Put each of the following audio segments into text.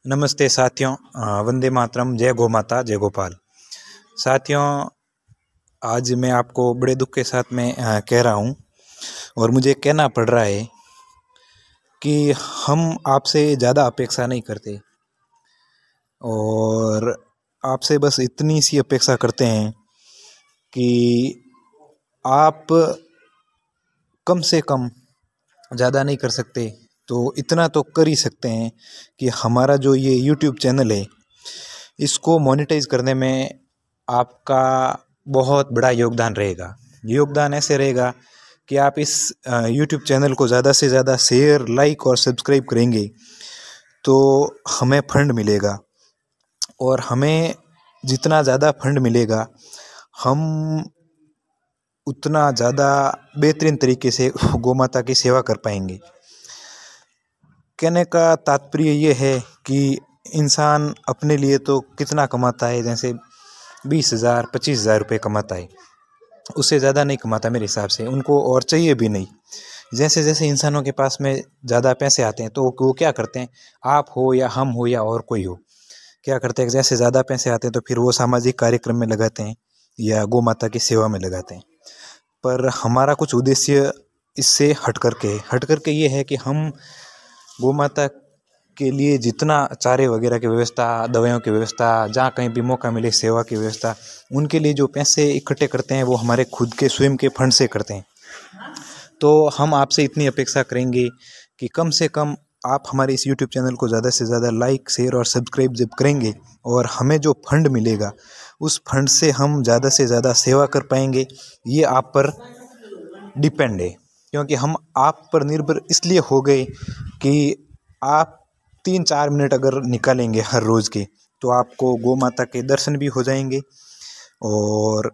नमस्ते साथियों, वंदे मातरम, जय गौ माता, जय गोपाल। साथियों, आज मैं आपको बड़े दुख के साथ में कह रहा हूँ और मुझे कहना पड़ रहा है कि हम आपसे ज़्यादा अपेक्षा नहीं करते और आपसे बस इतनी सी अपेक्षा करते हैं कि आप कम से कम, ज़्यादा नहीं कर सकते तो इतना तो कर ही सकते हैं कि हमारा जो ये YouTube चैनल है इसको मोनेटाइज करने में आपका बहुत बड़ा योगदान रहेगा। योगदान ऐसे रहेगा कि आप इस YouTube चैनल को ज़्यादा से ज़्यादा शेयर, लाइक और सब्सक्राइब करेंगे तो हमें फंड मिलेगा और हमें जितना ज़्यादा फंड मिलेगा हम उतना ज़्यादा बेहतरीन तरीके से गौ माता की सेवा कर पाएंगे। कहने का तात्पर्य ये है कि इंसान अपने लिए तो कितना कमाता है, जैसे 20,000 25,000 रुपये कमाता है, उससे ज़्यादा नहीं कमाता मेरे हिसाब से, उनको और चाहिए भी नहीं। जैसे जैसे इंसानों के पास में ज़्यादा पैसे आते हैं तो वो क्या करते हैं, आप हो या हम हो या और कोई हो, क्या करते हैं, जैसे ज़्यादा पैसे आते हैं तो फिर वो सामाजिक कार्यक्रम में लगाते हैं या गौ माता की सेवा में लगाते हैं। पर हमारा कुछ उद्देश्य इससे हट करके ये है कि हम गौ माता के लिए जितना चारे वगैरह की व्यवस्था, दवाइयों की व्यवस्था, जहाँ कहीं भी मौका मिले सेवा की व्यवस्था, उनके लिए जो पैसे इकट्ठे करते हैं वो हमारे खुद के स्वयं के फंड से करते हैं। तो हम आपसे इतनी अपेक्षा करेंगे कि कम से कम आप हमारे इस YouTube चैनल को ज़्यादा से ज़्यादा लाइक, शेयर और सब्सक्राइब जब करेंगे और हमें जो फंड मिलेगा उस फंड से हम ज़्यादा से ज़्यादा सेवा कर पाएंगे। ये आप पर डिपेंड है, क्योंकि हम आप पर निर्भर इसलिए हो गए कि आप 3-4 मिनट अगर निकालेंगे हर रोज़ के तो आपको गौ माता के दर्शन भी हो जाएंगे और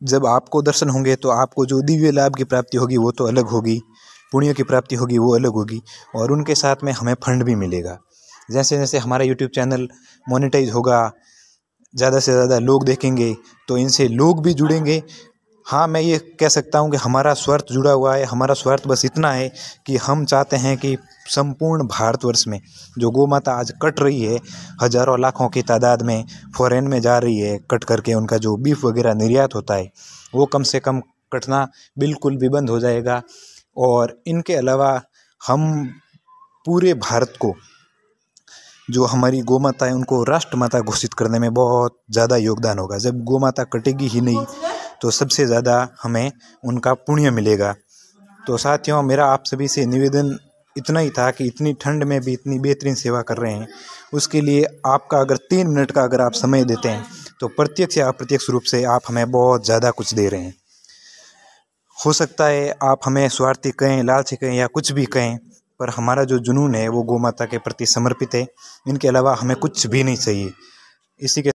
जब आपको दर्शन होंगे तो आपको जो दिव्य लाभ की प्राप्ति होगी वो तो अलग होगी, पुण्य की प्राप्ति होगी वो अलग होगी और उनके साथ में हमें फंड भी मिलेगा। जैसे जैसे हमारा YouTube चैनल मोनेटाइज होगा, ज़्यादा से ज़्यादा लोग देखेंगे तो इनसे लोग भी जुड़ेंगे। हाँ, मैं ये कह सकता हूँ कि हमारा स्वार्थ जुड़ा हुआ है। हमारा स्वार्थ बस इतना है कि हम चाहते हैं कि संपूर्ण भारतवर्ष में जो गौ माता आज कट रही है, हज़ारों लाखों की तादाद में फॉरेन में जा रही है, कट करके उनका जो बीफ वगैरह निर्यात होता है वो कम से कम कटना बिल्कुल भी बंद हो जाएगा। और इनके अलावा हम पूरे भारत को, जो हमारी गौ माता है, उनको राष्ट्र माता घोषित करने में बहुत ज़्यादा योगदान होगा। जब गौ माता कटेगी ही नहीं तो सबसे ज़्यादा हमें उनका पुण्य मिलेगा। तो साथियों, मेरा आप सभी से निवेदन इतना ही था कि इतनी ठंड में भी इतनी बेहतरीन सेवा कर रहे हैं, उसके लिए आपका अगर 3 मिनट का अगर आप समय देते हैं तो प्रत्यक्ष या अप्रत्यक्ष रूप से आप हमें बहुत ज़्यादा कुछ दे रहे हैं। हो सकता है आप हमें स्वार्थी कहें, लालची कहें या कुछ भी कहें, पर हमारा जो जुनून है वो गौ माता के प्रति समर्पित है। इनके अलावा हमें कुछ भी नहीं चाहिए। इसी के